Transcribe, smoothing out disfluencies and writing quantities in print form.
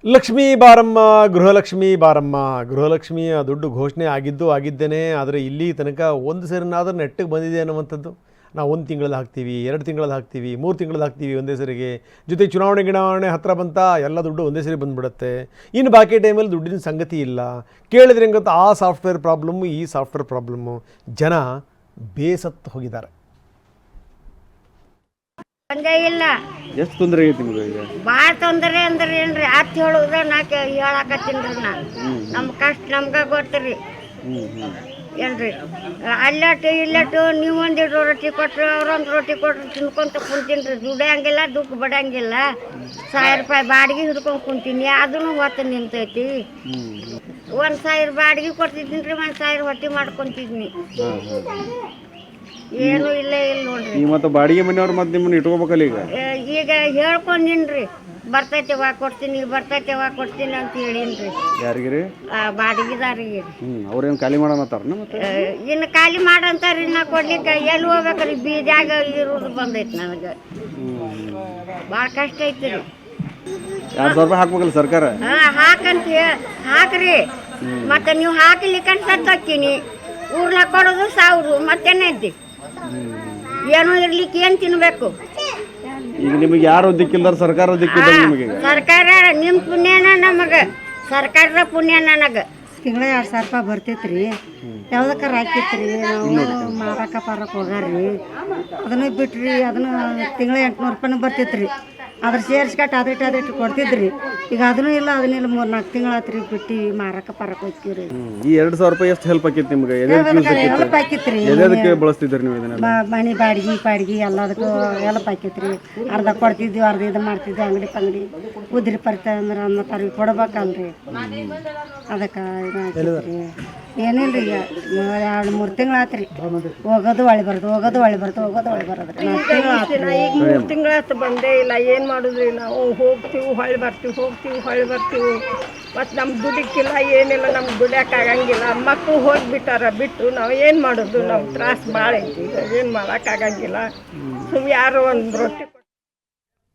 ಲಕ್ಷ್ಮೀ ಬಾರಮ್ಮ ಗೃಹಲಕ್ಷ್ಮಿಯ ದುಡ್ಡು ಘೋಷಣೆ ಆಗಿದ್ದೇನೆ. ಆದರೆ ಇಲ್ಲಿ ತನಕ ಒಂದು ಸರಿನಾದರೂ ನೆಟ್ಟಿಗೆ ಬಂದಿದೆ ಅನ್ನುವಂಥದ್ದು. ನಾವು 1 ತಿಂಗಳಲ್ಲಿ ಹಾಕ್ತೀವಿ, 2 ತಿಂಗಳಲ್ಲಿ ಹಾಕ್ತೀವಿ, 3 ತಿಂಗಳಲ್ಲಿ ಹಾಕ್ತೀವಿ ಒಂದೇ ಸರಿಗೆ. ಜೊತೆ ಚುನಾವಣೆ ಹತ್ತಿರ ಬಂತ ಎಲ್ಲ ದುಡ್ಡು ಒಂದೇ ಸರಿ ಬಂದುಬಿಡುತ್ತೆ. ಇನ್ನು ಬಾಕಿ ಟೈಮಲ್ಲಿ ದುಡ್ಡಿನ ಸಂಗತಿ ಇಲ್ಲ. ಕೇಳಿದ್ರೆ ಹೆಂಗೆ ಗೊತ್ತಾ, ಆ ಸಾಫ್ಟ್ವೇರ್ ಪ್ರಾಬ್ಲಮ್ಮು, ಈ ಸಾಫ್ಟ್ವೇರ್ ಪ್ರಾಬ್ಲಮ್ಮು. ಜನ ಬೇಸತ್ತು ಹೋಗಿದ್ದಾರೆ. ಇಲ್ಲ ಎಷ್ಟು ತೊಂದರೆ ಆಗೈತಿ ನಿಮಗೆ ಈಗ? ಭಾಳ ತೊಂದರೆ ಅಂದ್ರೆ ಏನ್ರಿ ಅತ್ ಹೇಳುದ ನಾ ಹೇಳಾಕತ್ತೀನ್ರಿ ನಾ. ನಮ್ಮ ಕಷ್ಟ ನಮ್ಗೆ ಗೊತ್ತ್ರಿ ಏನ್ರಿ. ಅಲ್ಲಟ್ಟು ಇಲ್ಲಟ್ಟು ನೀವು ಒಂದಿಟ್ಟು ರೊಟ್ಟಿ ಕೊಟ್ಟರು ಅವ್ರೊಂದು ರೊಟ್ಟಿ ಕೊಟ್ಟರು ತಿನ್ಕೊಂತ ಕುಂತೀನಿ. ದುಡಿಯಂಗಿಲ್ಲ, ದುಃಖ ಬಡಂಗಿಲ್ಲ. 1000 ರೂಪಾಯಿ ಬಾಡಿಗೆ ಹಿಡ್ಕೊಂಡು ಕುಂತೀನಿ, ಅದನ್ನು ಹೊತ್ತು ನಿಂತೈತಿ. 1000 ಬಾಡಿಗೆ ಕೊಡ್ತಿದ್ದೀನಿ ರೀ, 1000 ಹೊಟ್ಟಿ ಮಾಡ್ಕೊಂತಿದ್ನಿ. ಏನು ಇಲ್ಲ ನೋಡ್ರಿ. ಈಗ ಮತ್ತೆ ಬಾಡಿಗೆ ಮನೆಯವ್ರು ಮತ್ತೆ ನಿಮ್ಮನ್ನ ಇಟ್ಕೋಬೇಕಲ್ಲ ಈಗ ಹೇಳ್ಕೊಂಡಿನ್ರಿ, ಬರ್ತೈತೆವಾ ಕೊಡ್ತೀನಿ ಅಂತ ಹೇಳಿನ್ರಿ. ಯಾರಿಗಿರಿ? ಬಾಡಿಗೆದಾರಿಗೆ. ಅವ್ರೇನು ಖಾಲಿ ಮಾಡೋಣತ್ತಾರ ಮತ್ತೆ? ಇನ್ನು ಖಾಲಿ ಮಾಡಂತಾರಿ. ನಾ ಕೊಡ್ಲಿಕ್ಕೆ ಎಲ್ಲಿ ಹೋಗ್ಬೇಕ್ರಿ, ಬೀಜಾಗ ಇರೋದು ಬಂದೈತಿ ನನಗೆ. ಭಾಳ ಕಷ್ಟ ಐತಿ ರೀ. 2000 ರೂಪಾಯಿ ಹಾಕ್ಬೇಕಲ್ಲ ಸರ್ಕಾರ? ಹಾಕಂತ ಹಾಕ್ರಿ. ಮತ್ತೆ ನೀವು ಹಾಕಲಿಕ್ಕೆ ಸತ್ತೋಕ್ಕಿನಿ. ಊರ್ನಾಗ ಕೊಡೋದು 1000, ಮತ್ತೇನೈತಿ? ಏನೋ ಇರ್ಲಿಕ್ಕೆ ಏನು ತಿನ್ಬೇಕು? ಈಗ ನಿಮಗೆ ಯಾರು ದಿಕ್ಕಿಲ್ದಾರ? ಸರ್ಕಾರ ದಿಕ್ಕಿಲ್ಲ ನಿಮಗೆ? ಸರ್ಕಾರ ನಿಮ್ಮ ಪುಣ್ಯನ ನಮಗೆ, ಸರ್ಕಾರದ ಪುಣ್ಯ ನನಗೆ. ತಿಂಗಳ 2000 ರೂಪಾಯಿ ಬರ್ತೈತ್ರಿ. ಯಾವ್ದಕ್ಕಾರ ಹಾಕಿತ್ರಿ, ನಾವು ಮಾರಕ್ಕೆ ಹೋಗಾರ್ರಿ. ಅದನ್ನು ಬಿಟ್ರಿ, ಅದನ್ನು ತಿಂಗಳ 800 ರೂಪಾಯಿನೂ ಬರ್ತೈತ್ರಿ. ಅದ್ರ ಸೇರಿಸ್ಕಟ್ಟು ಅದಿಟ್ಟು ಕೊಡ್ತಿದ್ರಿ. ಈಗ ಅದನ್ನೂ ಇಲ್ಲ, 3-4 ತಿಂಗಳ ಆತ್ರಿ ಬಿಟ್ಟು ಮಾರಕ್ಕೆ ಹೋಗ್ತೀವಿ. ಈ 2000 ರೂಪಾಯಿ ಎಷ್ಟು ಹೆಲ್ಪ್ ಆಕೈತಿ ನಿಮ್ಗೆ? ಹೆಲ್ಪ್ ಆಕಿತ್ರಿ. ಎದಕ್ಕೆ ಬಳಸ್ತಿದ್ರಿ ನೀವು ಇದನ್ನ? ಮನೆ ಬಾಡಿಗೆ ಎಲ್ಲದಕ್ಕೂ ಹೆಲ್ಪ್ ಆಕೈತ್ರಿ. ಅರ್ಧ ಕೊಡ್ತಿದ್ವಿ, ಅರ್ಧ ಇದು ಮಾಡ್ತಿದ್ವಿ. ಅಂಗಡಿ ಪಂಗಡಿ ಉದ್ರಿ ಪರಿತ ಅಂದ್ರೆ ಅನ್ನೋತಾರಿಗೆ ಕೊಡ್ಬೇಕಲ್ರಿ. ಅದಕ್ಕೆ ಇದಾಕೈತ್ರಿ. ಏನಿಲ್ರಿ, ಈಗ 2-3 ತಿಂಗಳು ಆತ್ರಿ. ಹೋಗೋದು ಹೊಳಿ ಬರೋದು, ಹೋಗೋದು ಹೊಳಿ ಬರೋದ್ರಿ. 4 ತಿಂಗಳು ಆತ್ರಿ. ಈಗ 3 ತಿಂಗಳಾತು ಬಂದೇ ಇಲ್ಲ. ಏನು ಮಾಡೋದ್ರಿ ನಾವು? ಹೋಗ್ತೀವಿ ಹೊಳ್ಳಿ ಬರ್ತೀವಿ. ಮತ್ತು ನಮ್ಮ ದುಡಿಕ್ಕಿಲ್ಲ, ಏನಿಲ್ಲ. ನಮ್ಗೆ ದುಡಿಯೋಕ್ಕಾಗಂಗಿಲ್ಲ. ಮಕ್ಕಳು ಹೋಗಿಬಿಟ್ಟಾರ ಬಿಟ್ಟು ನಾವು ಏನು ಮಾಡೋದು? ನಮ್ಮ ತ್ರಾಸು ಭಾಳ ಐತಿ. ಈಗ ಏನು ಮಾಡೋಕ್ಕಾಗಂಗಿಲ್ಲ. ಸುಮ್ಮನೆ ಯಾರೋ ಒಂದು ರೊಟ್ಟಿ